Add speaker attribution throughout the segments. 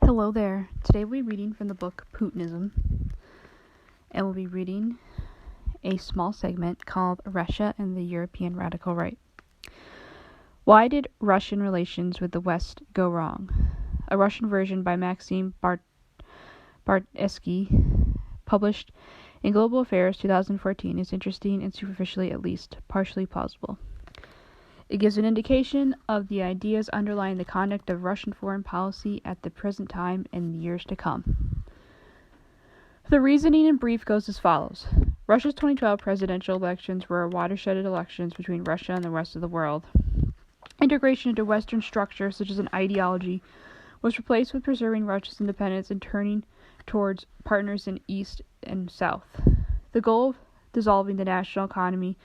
Speaker 1: Hello there. Today we'll be reading from the book Putinism, and we'll be reading a small segment called Russia and the European Radical Right. Why did Russian relations with the West go wrong? A Russian version by Maxim Bartsky, published in Global Affairs 2014, is interesting and superficially, at least, partially plausible. It gives an indication of the ideas underlying the conduct of Russian foreign policy at the present time and the years to come. The reasoning in brief goes as follows. Russia's 2012 presidential elections were watershed elections between Russia and the rest of the world. Integration into Western structures, such as an ideology, was replaced with preserving Russia's independence and turning towards partners in East and South. The goal of dissolving the national economy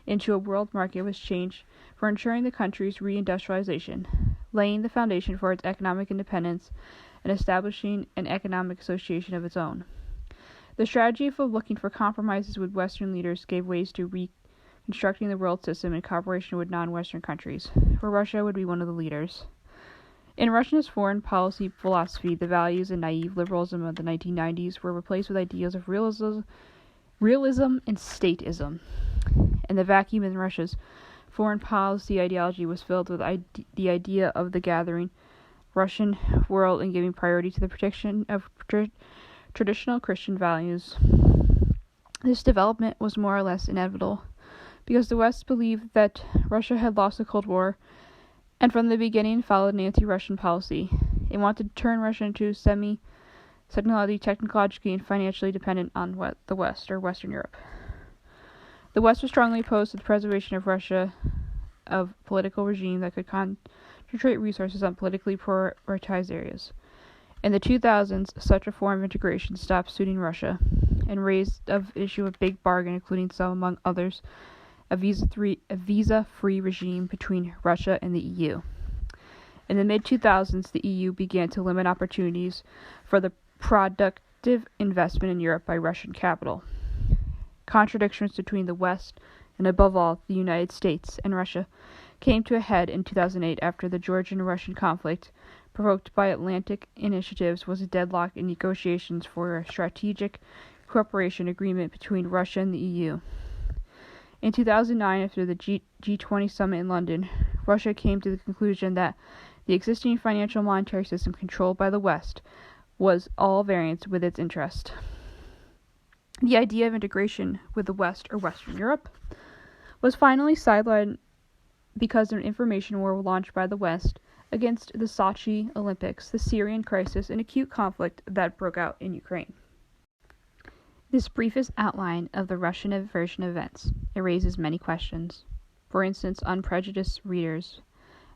Speaker 1: into a world market was changed for ensuring the country's reindustrialization, laying the foundation for its economic independence, and establishing an economic association of its own. The strategy of looking for compromises with Western leaders gave ways to reconstructing the world system in cooperation with non-Western countries, where Russia would be one of the leaders. In Russia's foreign policy philosophy, the values and naive liberalism of the 1990s were replaced with ideas of realism and statism. And the vacuum in Russia's foreign policy ideology was filled with the idea of the gathering Russian world and giving priority to the protection of traditional Christian values. This development was more or less inevitable, because the West believed that Russia had lost the Cold War, and from the beginning followed an anti-Russian policy. It wanted to turn Russia into technologically and financially dependent on the West, or Western Europe. The West was strongly opposed to the preservation of Russia of political regime that could concentrate resources on politically prioritized areas. In the 2000s, such a form of integration stopped suiting Russia and raised the issue of big bargain, including some, among others, a visa-free regime between Russia and the EU. In the mid-2000s, the EU began to limit opportunities for the productive investment in Europe by Russian capital. Contradictions between the West, and above all, the United States and Russia, came to a head in 2008 after the Georgian-Russian conflict, provoked by Atlantic initiatives, was a deadlock in negotiations for a strategic cooperation agreement between Russia and the EU. In 2009, after the G20 summit in London, Russia came to the conclusion that the existing financial monetary system controlled by the West was all variance with its interest. The idea of integration with the West, or Western Europe, was finally sidelined because of an information war launched by the West against the Sochi Olympics, the Syrian crisis, and acute conflict that broke out in Ukraine. This briefest outline of the Russian version of events, it raises many questions. For instance, unprejudiced readers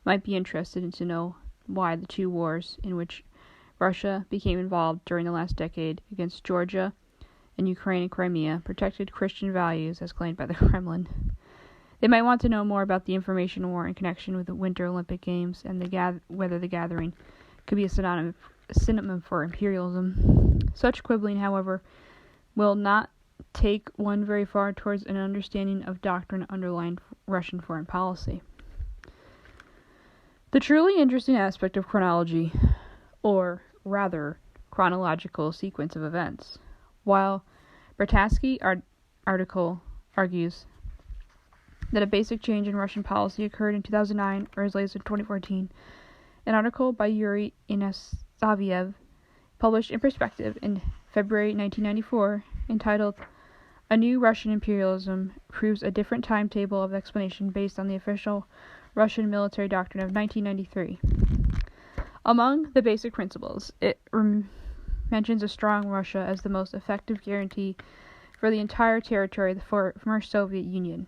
Speaker 1: might be interested to know why the two wars in which Russia became involved during the last decade against Georgia and Ukraine and Crimea protected Christian values as claimed by the Kremlin. They might want to know more about the information war in connection with the Winter Olympic Games and whether the gathering could be a synonym for imperialism. Such quibbling, however, will not take one very far towards an understanding of doctrine underlying Russian foreign policy. The truly interesting aspect of chronology, or rather, chronological sequence of events, while Bartsky's article argues that a basic change in Russian policy occurred in 2009 or as late as 2014, an article by Yuri Inasavyev, published in Perspective in February 1994, entitled "A New Russian Imperialism Proves a Different Timetable of Explanation Based on the Official Russian Military Doctrine of 1993. Among the basic principles, it mentions a strong Russia as the most effective guarantee for the entire territory of the former Soviet Union,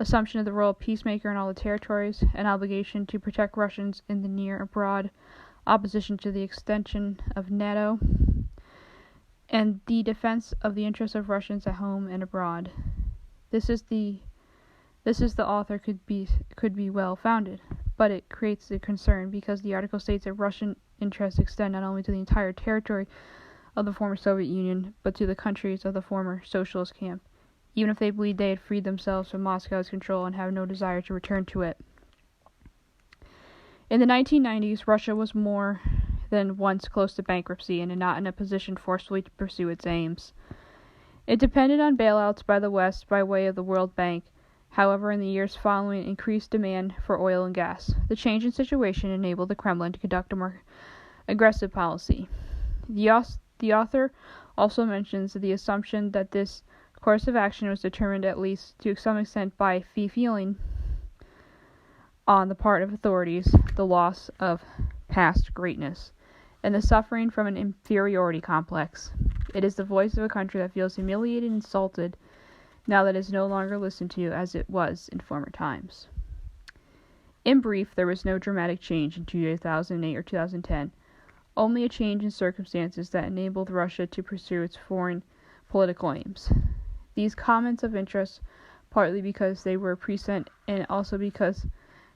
Speaker 1: assumption of the role of peacemaker in all the territories, an obligation to protect Russians in the near and abroad, opposition to the extension of NATO, and the defense of the interests of Russians at home and abroad. This is the author could be well founded, but it creates a concern because the article states that Russian interests extend not only to the entire territory of the former Soviet Union, but to the countries of the former socialist camp, even if they believe they had freed themselves from Moscow's control and have no desire to return to it. In the 1990s, Russia was more than once close to bankruptcy and not in a position forcefully to pursue its aims. It depended on bailouts by the West by way of the World Bank. However, in the years following increased demand for oil and gas, the change in situation enabled the Kremlin to conduct a more aggressive policy. The author also mentions the assumption that this course of action was determined at least to some extent by feeling on the part of authorities, the loss of past greatness, and the suffering from an inferiority complex. It is the voice of a country that feels humiliated and insulted now that it is no longer listened to as it was in former times. In brief, there was no dramatic change in 2008 or 2010, only a change in circumstances that enabled Russia to pursue its foreign political aims. These comments of interest, partly because they were prescient and also because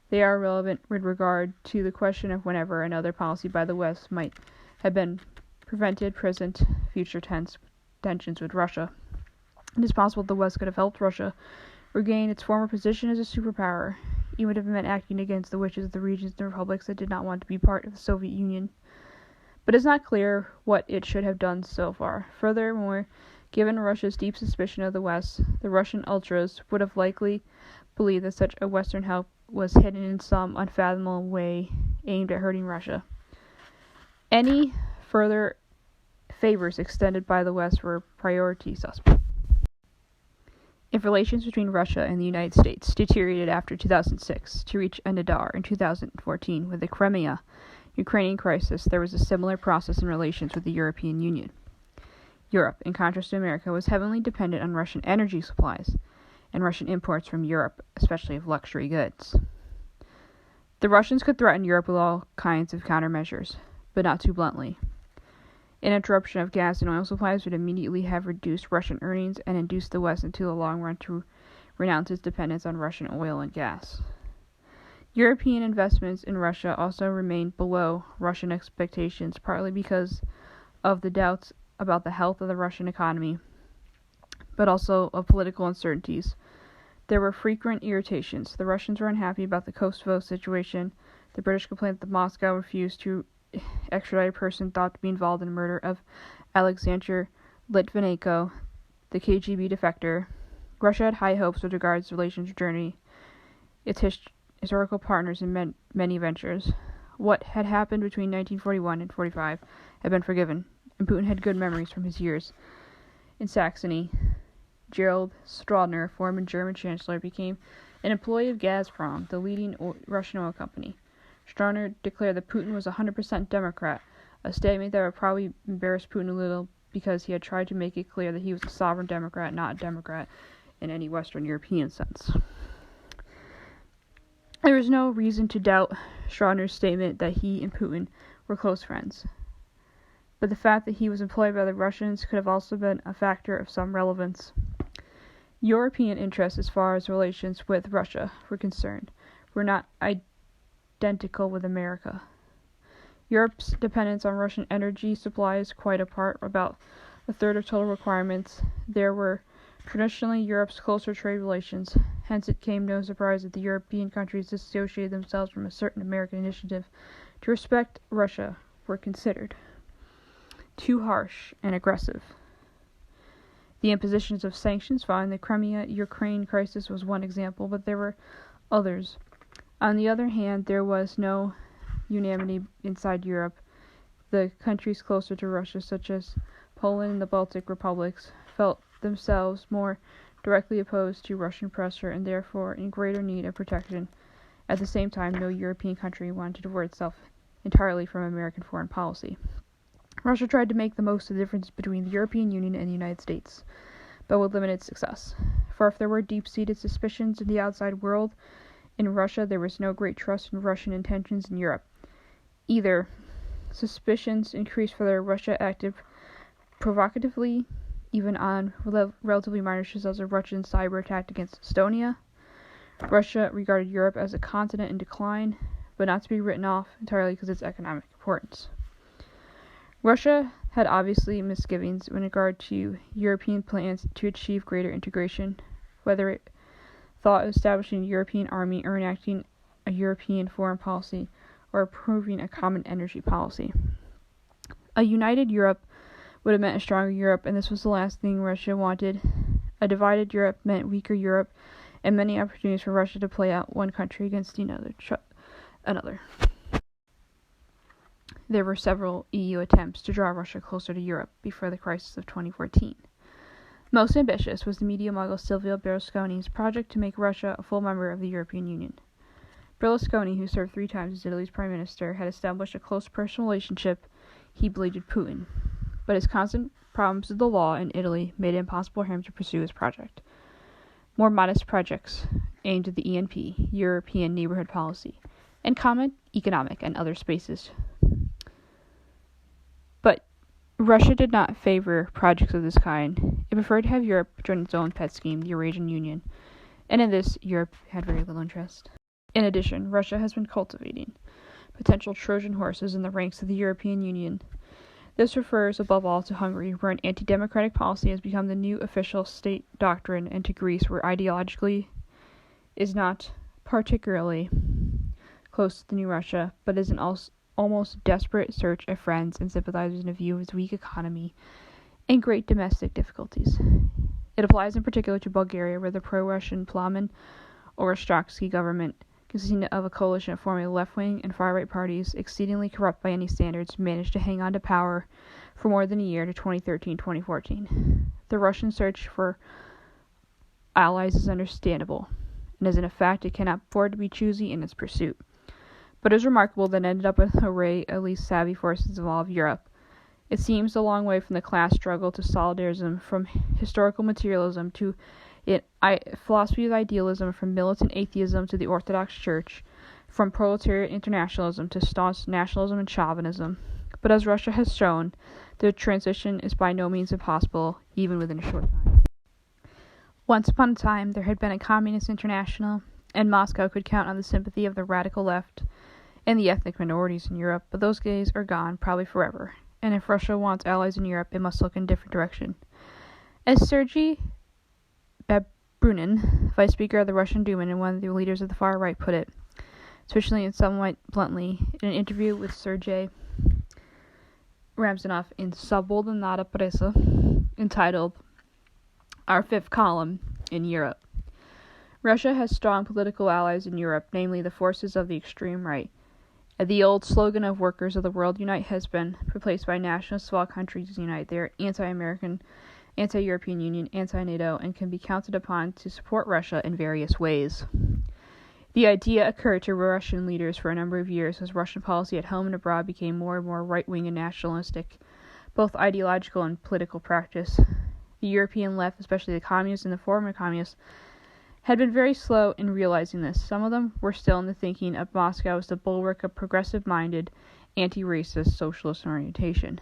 Speaker 1: they are relevant with regard to the question of whenever another policy by the West might have been prevented present future tensions with Russia. It is possible the West could have helped Russia regain its former position as a superpower, even if it meant acting against the wishes of the regions and republics that did not want to be part of the Soviet Union. But it is not clear what it should have done so far. Furthermore, given Russia's deep suspicion of the West, the Russian ultras would have likely believed that such a Western help was hidden in some unfathomable way aimed at hurting Russia. Any further favors extended by the West were priority suspect. If relations between Russia and the United States deteriorated after 2006 to reach a nadir in 2014 with the Crimea Ukrainian crisis, there was a similar process in relations with the European Union. Europe, in contrast to America, was heavily dependent on Russian energy supplies and Russian imports from Europe, especially of luxury goods. The Russians could threaten Europe with all kinds of countermeasures, but not too bluntly. An interruption of gas and oil supplies would immediately have reduced Russian earnings and induced the West into the long run to renounce its dependence on Russian oil and gas. European investments in Russia also remained below Russian expectations, partly because of the doubts about the health of the Russian economy, but also of political uncertainties. There were frequent irritations. The Russians were unhappy about the Kosovo situation. The British complained that Moscow refused to extradite a person thought to be involved in the murder of Alexander Litvinenko, the KGB defector. Russia had high hopes with regards to relations with Germany, its historical partners in many ventures. What had happened between 1941 and 1945 had been forgiven, and Putin had good memories from his years in Saxony. Gerald Strodner, former German chancellor, became an employee of Gazprom, the leading Russian oil company. Strodner declared that Putin was 100% Democrat, a statement that would probably embarrass Putin a little because he had tried to make it clear that he was a sovereign Democrat, not a Democrat in any Western European sense. There was no reason to doubt Strodner's statement that he and Putin were close friends, but the fact that he was employed by the Russians could have also been a factor of some relevance. European interests as far as relations with Russia were concerned were not identical with America. Europe's dependence on Russian energy supplies quite apart, about a third of total requirements. There were traditionally Europe's closer trade relations. Hence it came no surprise that the European countries dissociated themselves from a certain American initiative to respect Russia were considered too harsh and aggressive. The impositions of sanctions following the Crimea-Ukraine crisis was one example, but there were others. On the other hand, there was no unanimity inside Europe. The countries closer to Russia, such as Poland and the Baltic republics, felt themselves more directly opposed to Russian pressure and therefore in greater need of protection. At the same time, no European country wanted to divert itself entirely from American foreign policy. Russia tried to make the most of the difference between the European Union and the United States, but with limited success. For if there were deep-seated suspicions in the outside world, in Russia there was no great trust in Russian intentions in Europe. Either suspicions increased further, Russia acted provocatively, even on relatively minor issues as a Russian cyber attack against Estonia. Russia regarded Europe as a continent in decline, but not to be written off entirely because of its economic importance. Russia had obviously misgivings in regard to European plans to achieve greater integration, whether it thought of establishing a European army or enacting a European foreign policy or approving a common energy policy. A united Europe would have meant a stronger Europe, and this was the last thing Russia wanted. A divided Europe meant weaker Europe, and many opportunities for Russia to play out one country against another. There were several EU attempts to draw Russia closer to Europe before the crisis of 2014. Most ambitious was the media mogul Silvio Berlusconi's project to make Russia a full member of the European Union. Berlusconi, who served 3 times as Italy's prime minister, had established a close personal relationship he believed with Putin, but his constant problems with the law in Italy made it impossible for him to pursue his project. More modest projects aimed at the ENP, European Neighborhood Policy, and common economic and other spaces. But Russia did not favor projects of this kind. It preferred to have Europe join its own pet scheme, the Eurasian Union, and in this, Europe had very little interest. In addition, Russia has been cultivating potential Trojan horses in the ranks of the European Union. This refers above all to Hungary, where an anti-democratic policy has become the new official state doctrine, and to Greece, where ideologically is not particularly close to the new Russia, but is an almost desperate search of friends and sympathizers in a view of its weak economy and great domestic difficulties. It applies in particular to Bulgaria, where the pro-Russian Plamen or Ostrogski government, consisting of a coalition of formerly left-wing and far-right parties, exceedingly corrupt by any standards, managed to hang on to power for more than a year to 2013-2014. The Russian search for allies is understandable, and as in fact it cannot afford to be choosy in its pursuit. But it is remarkable that it ended up with an array of least savvy forces of all of Europe. It seems a long way from the class struggle to solidarism, from historical materialism to philosophy of idealism, from militant atheism to the Orthodox Church, from proletariat internationalism to staunch nationalism and chauvinism. But as Russia has shown, the transition is by no means impossible, even within a short time. Once upon a time, there had been a communist international, and Moscow could count on the sympathy of the radical left and the ethnic minorities in Europe, but those days are gone, probably forever. And if Russia wants allies in Europe, it must look in a different direction. As Sergei Babrunin, Vice Speaker of the Russian Duma and one of the leaders of the far right, put it, especially and somewhat bluntly, in an interview with Sergei Ramzanov in Svobodnaya Pressa, entitled Our Fifth Column in Europe. Russia has strong political allies in Europe, namely the forces of the extreme right. The old slogan of workers of the world unite has been replaced by nationalists of all countries unite. They are anti-American, anti-European Union, anti-NATO, and can be counted upon to support Russia in various ways. The idea occurred to Russian leaders for a number of years as Russian policy at home and abroad became more and more right-wing and nationalistic, both ideological and political practice. The European left, especially the communists and the former communists, had been very slow in realizing this. Some of them were still in the thinking of Moscow as the bulwark of progressive-minded, anti-racist socialist orientation.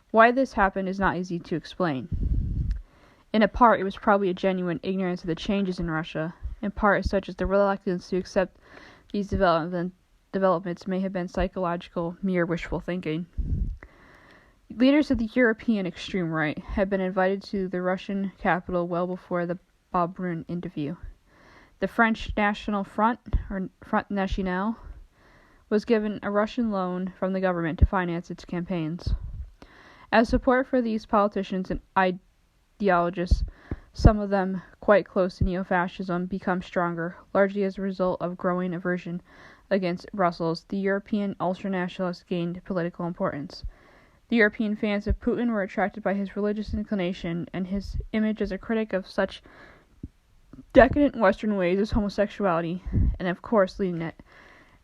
Speaker 1: Why this happened is not easy to explain. In a part, it was probably a genuine ignorance of the changes in Russia. In part, such as the reluctance to accept these developments may have been psychological, mere wishful thinking. Leaders of the European extreme right had been invited to the Russian capital well before the Babrunin interview. The French National Front, or Front National, was given a Russian loan from the government to finance its campaigns. As support for these politicians and ideologists, some of them quite close to neo-fascism, become stronger, largely as a result of growing aversion against Brussels, the European ultranationalists gained political importance. The European fans of Putin were attracted by his religious inclination and his image as a critic of such decadent Western ways as homosexuality, and of course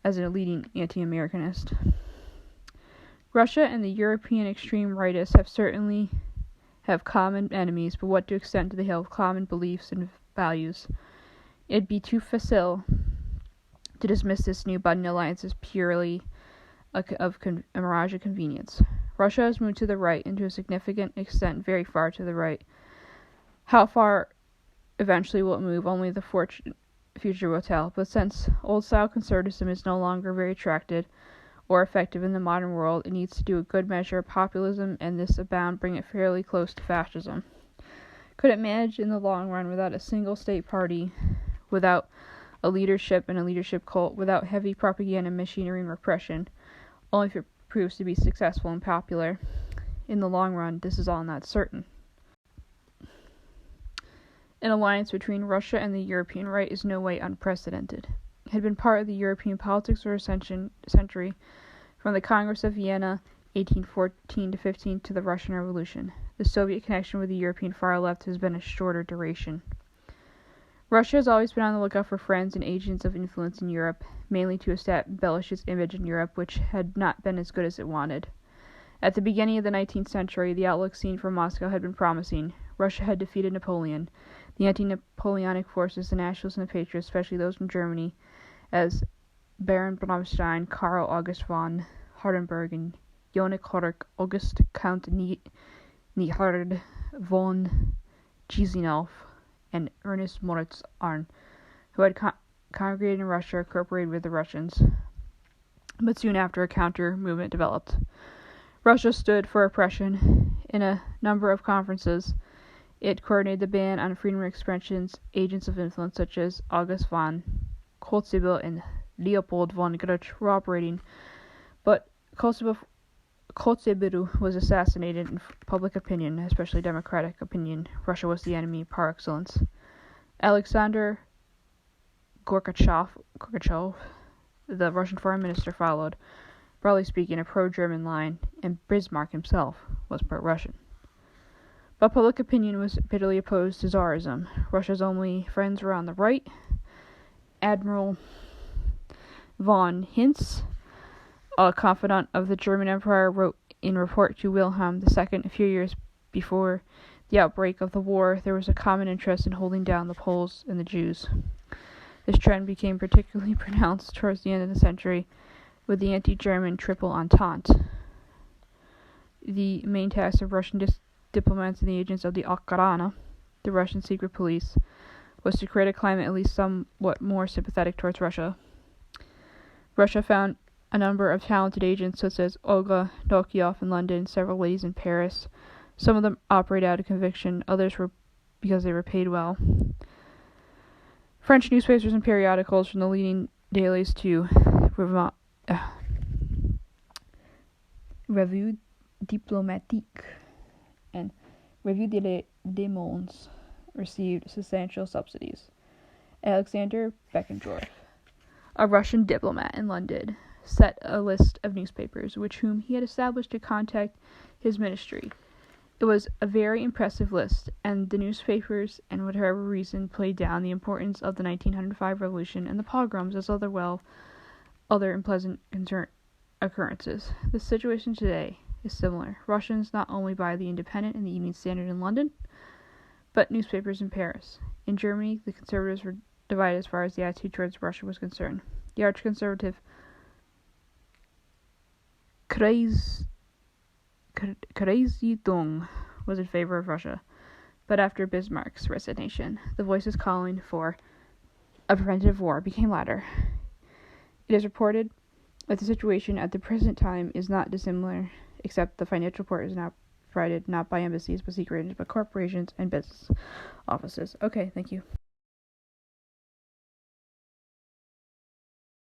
Speaker 1: as a leading anti-Americanist. Russia and the European extreme rightists have common enemies, but what to extent do they have common beliefs and values? It'd be too facile to dismiss this new budding alliance as purely a mirage of convenience. Russia has moved to the right, and to a significant extent very far to the right. How far eventually will it move, only the future will tell. But since old-style conservatism is no longer very attractive or effective in the modern world, it needs to do a good measure of populism, and this abound bring it fairly close to fascism. Could it manage in the long run without a single state party, without a leadership and a leadership cult, without heavy propaganda machinery and repression, only proves to be successful and popular. In the long run, this is all not certain. An alliance between Russia and the European right is no way unprecedented. It had been part of the European politics for a century, from the Congress of Vienna, 1814-15, to the Russian Revolution. The Soviet connection with the European far left has been a shorter duration. Russia has always been on the lookout for friends and agents of influence in Europe, mainly to establish its image in Europe, which had not been as good as it wanted. At the beginning of the 19th century, the outlook seen from Moscow had been promising. Russia had defeated Napoleon. The anti-Napoleonic forces, the nationalists and the patriots, especially those from Germany, as Baron Blauenstein, Karl August von Hardenberg, and Johann August Count Neihard von Gneisenau, and Ernest Moritz Arndt, who had congregated in Russia, cooperated with the Russians. But soon after, a counter-movement developed. Russia stood for oppression. In a number of conferences, it coordinated the ban on freedom of expression's agents of influence such as August von Kotzebue and Leopold von Grutsch were operating, but Kotzebue was assassinated in public opinion, especially democratic opinion. Russia was the enemy par excellence. Alexander Gorbachev, the Russian foreign minister, followed, broadly speaking, a pro-German line, and Bismarck himself was pro-Russian. But public opinion was bitterly opposed to Tsarism. Russia's only friends were on the right. Admiral von Hintz, a confidant of the German Empire, wrote in report to Wilhelm II a few years before the outbreak of the war, there was a common interest in holding down the Poles and the Jews. This trend became particularly pronounced towards the end of the century with the anti-German Triple Entente. The main task of Russian diplomats and the agents of the Okhrana, the Russian secret police, was to create a climate at least somewhat more sympathetic towards Russia. Russia found a number of talented agents, such as Olga Dokhyov in London, several ladies in Paris. Some of them operated out of conviction, others were because they were paid well. French newspapers and periodicals, from the leading dailies to Revue Diplomatique and Revue des Mondes, received substantial subsidies. Alexander Beckendorf, a Russian diplomat in London, set a list of newspapers whom he had established to contact his ministry. It was a very impressive list, and the newspapers, and whatever reason, played down the importance of the 1905 revolution and the pogroms as other unpleasant occurrences. The situation today is similar. Russians not only buy the Independent and the Evening Standard in London, but newspapers in Paris. In Germany, the conservatives were divided as far as the attitude towards Russia was concerned. The arch-conservative Kreisleitung was in favor of Russia, but after Bismarck's resignation, the voices calling for a preventive war became louder. It is reported that the situation at the present time is not dissimilar, except the financial support is now provided not by embassies but secret agents, but corporations and business offices. Okay, thank you.